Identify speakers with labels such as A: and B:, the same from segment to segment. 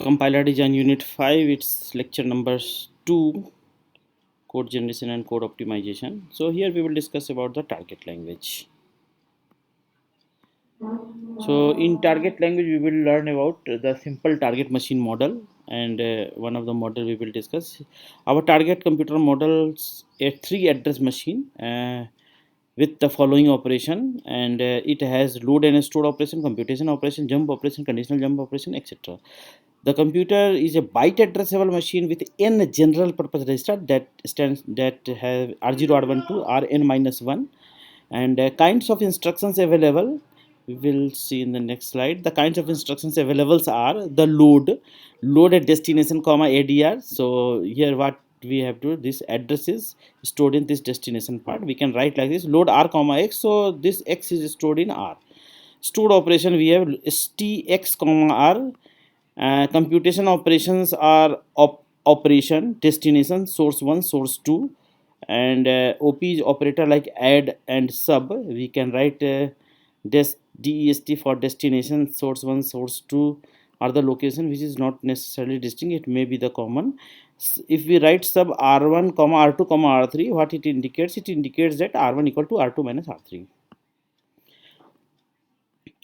A: Compiler Design Unit 5, it's lecture number 2, code generation and code optimization. So here we will discuss about the target language. So in target language we will learn about the simple target machine model, and one of the model we will discuss. Our target computer models a 3 address machine with the following operation, and it has load and store operation, computation operation, jump operation, conditional jump operation, etc. The computer is a byte addressable machine with n general purpose register that have R0, R1 to Rn minus 1, and kinds of instructions available we will see in the next slide. The kinds of instructions available are the load at destination comma ADR. So here what we have to, this address is stored in this destination part. We can write like this: load R comma X. So this X is stored in R. Stored operation we have stx comma R. Computation operations are operation, destination, source 1, source 2, and OP is operator like add and sub. We can write DEST for destination, source 1, source 2 are the location, which is not necessarily distinct, it may be the common. If we write sub R1 comma R2 comma R3, what it indicates? It indicates that R1 equal to R2 minus R3.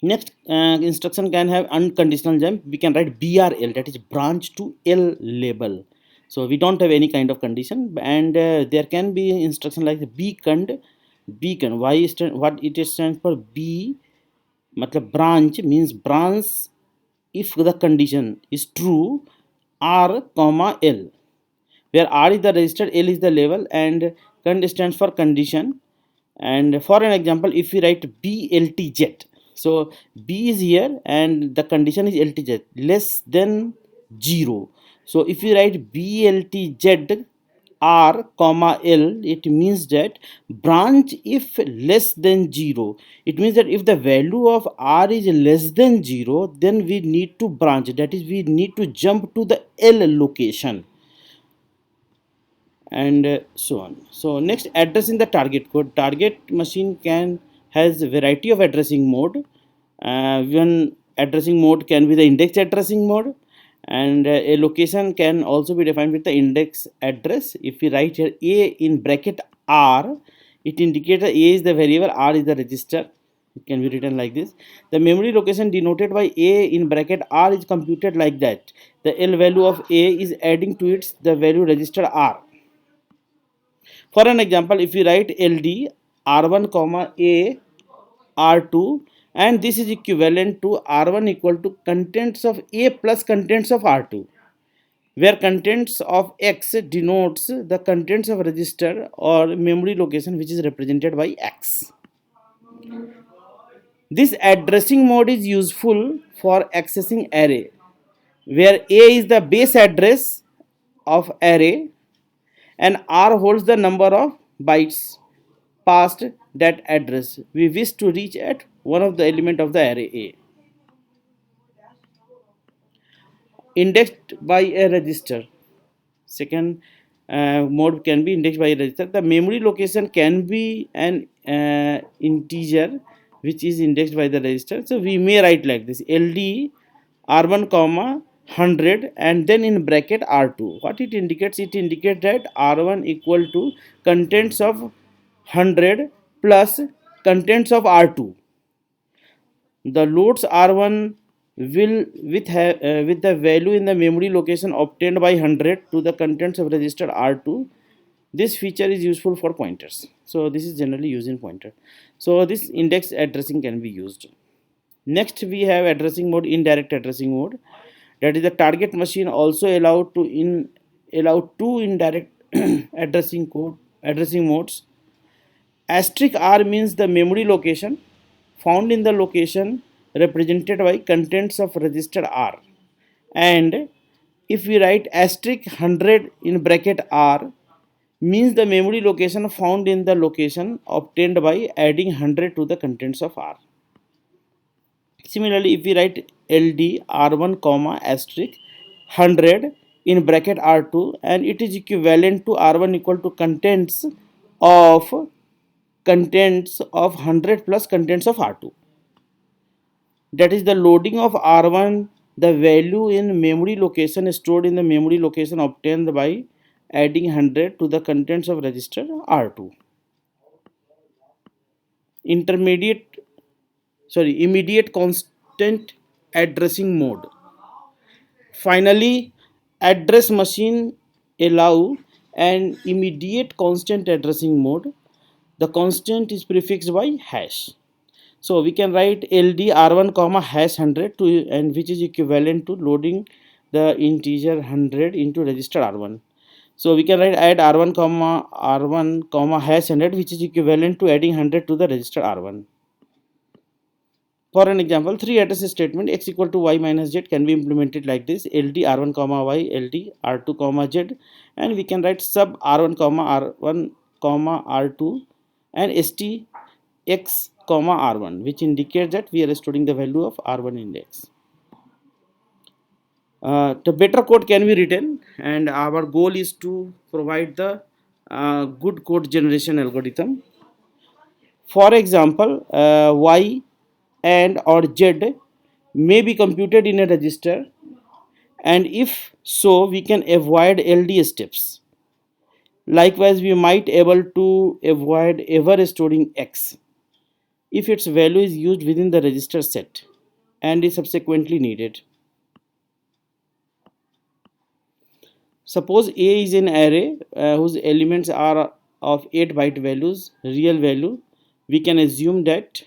A: Next instruction can have unconditional jump. We can write BRL, that is branch to L label. So we don't have any kind of condition, and there can be instruction like beacon. Why what it stands for? B matlab branch means branch if the condition is true, R comma L, where R is the register, L is the label, and condition stands for condition. And for an example, if we write BLTZ, so B is here and the condition is LTZ less than 0. So if we write BLTZ R comma L, it means that branch if less than 0. It means that if the value of R is less than 0, then we need to branch, that is we need to jump to the L location, and so on. So next, addressing the target code. Target machine can has a variety of addressing mode. One addressing mode can be the index addressing mode, and a location can also be defined with the index address. If we write here A in bracket R, it indicates that A is the variable, R is the register. It can be written like this. The memory location denoted by A in bracket R is computed like that. The L value of A is adding to its the value register R. For an example, if we write LD R1 comma A R2, and this is equivalent to R1 equal to contents of A plus contents of R2, where contents of X denotes the contents of register or memory location which is represented by X. This addressing mode is useful for accessing array, where A is the base address of array and R holds the number of bytes past that address we wish to reach at one of the element of the array A. Indexed by a register. Second mode can be indexed by a register. The memory location can be an integer which is indexed by the register. So we may write like this: LD R1 comma 100 and then in bracket R2. What it indicates? It indicates that R1 equal to contents of 100 plus contents of R2. The loads R1 will with the value in the memory location obtained by 100 to the contents of register R2. This feature is useful for pointers. So this is generally used in pointer. So this index addressing can be used. Next we have addressing mode, indirect addressing mode. That is the target machine also allowed to allow two indirect addressing modes. Asterisk R means the memory location found in the location represented by contents of register R, and if we write asterisk 100 in bracket R means the memory location found in the location obtained by adding 100 to the contents of R. Similarly, if we write LD R1 comma asterisk 100 in bracket R2, and it is equivalent to R1 equal to of contents of 100 plus contents of R2. That is, the loading of R1 the value in memory location stored in the memory location obtained by adding 100 to the contents of register R2. Immediate constant addressing mode. Finally, address machine allow an immediate constant addressing mode. The constant is prefixed by hash. So we can write ld r1 comma hash 100 to, and which is equivalent to loading the integer 100 into register r1. So we can write add r1 comma hash 100, which is equivalent to adding 100 to the register r1. For an example, 3 address statement x equal to y minus z can be implemented like this: ld r1 comma y, ld r2 comma z, and we can write sub r1 comma r2 and st x comma r1, which indicates that we are storing the value of r1 index. The better code can be written, and our goal is to provide the good code generation algorithm. For example, y and or z may be computed in a register, and if so, we can avoid ld steps. Likewise, we might able to avoid ever storing x if its value is used within the register set and is subsequently needed. Suppose A is an array whose elements are of 8-byte values, real value. We can assume that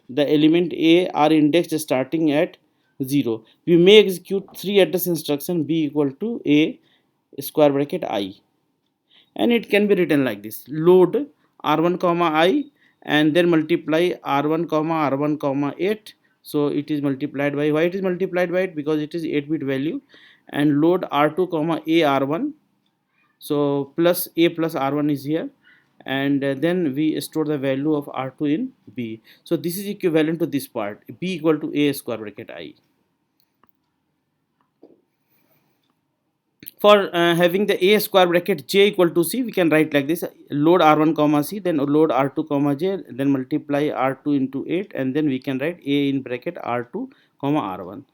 A: the element A are indexed starting at 0. We may execute 3 address instruction b equal to A square bracket I, and it can be written like this: load r1 comma I and then multiply r1 comma 8. So it is multiplied by, why it is multiplied by it, because it is 8-bit value, and load r2 comma a r1. So plus a plus r1 is here, and then we store the value of r2 in b. So this is equivalent to this part, b equal to a square bracket I. For having the a square bracket j equal to c, we can write like this: load r1 comma c, then load r2 comma j, then multiply r2 into 8, and then we can write a in bracket r2 comma r1.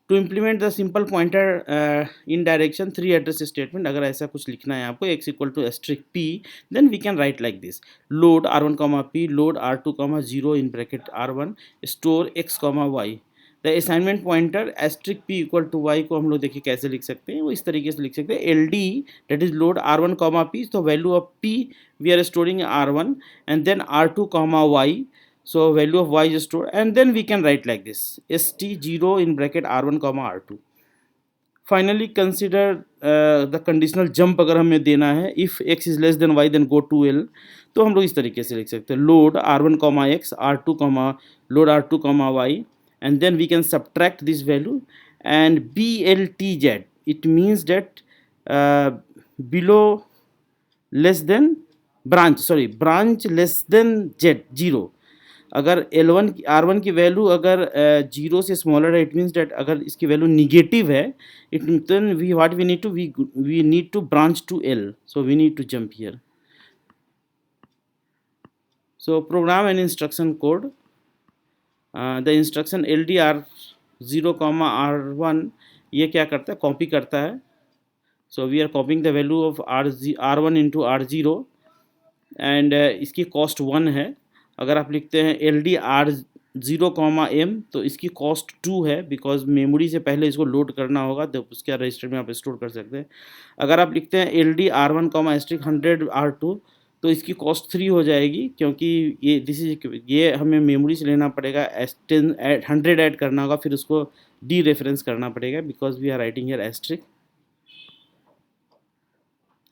A: To implement the simple pointer in direction 3 address statement, अगर ऐसा कुछ लिखना है आपको x equal to asterisk p, then we can write like this: load r1 comma p, load r2 comma 0 in bracket r1, store x comma y. The assignment pointer asterisk p equal to y को हम लोग देखिए कैसे लिख सकते हैं, वो इस तरीके से लिख सकते हैं: L D date is load R one comma P, तो value of P we are storing R one, and then R two comma Y, so value of y is stored, and then we can write like this: st0 in bracket r1 comma r2. Finally consider the conditional jump. अगर हमें देना है if x is less than y then go to l, तो हम लोग इस तरीके से लिख सकते हैं: load r1 comma x, r2 comma load r2 comma y, and then we can subtract this value, and bltz, it means that below less than branch less than z 0. अगर L1 R1 की value अगर 0 से smaller है, it means that अगर इसकी value negative है, it then we need to branch to L, so we need to jump here. So program and instruction code. The instruction LDR0 R1 ये क्या करता है, कॉपी करता है. So we are copying the value of R1 into R0, and इसकी cost 1 है. अगर आप लिखते हैं LDR0 M, तो इसकी कॉस्ट 2 है, बिकॉज मेमोरी से पहले इसको लोड करना होगा, तो उसके रजिस्टर में आप स्टोर कर सकते हैं. अगर आप लिखते हैं LDR1 100 R2, तो इसकी कॉस्ट 3 हो जाएगी, क्योंकि ये हमें मेमोरी से लेना पड़ेगा, 100 ऐड करना होगा, फिर उसको डी रेफरेंस करना पड़ेगा, because we are writing here asterisk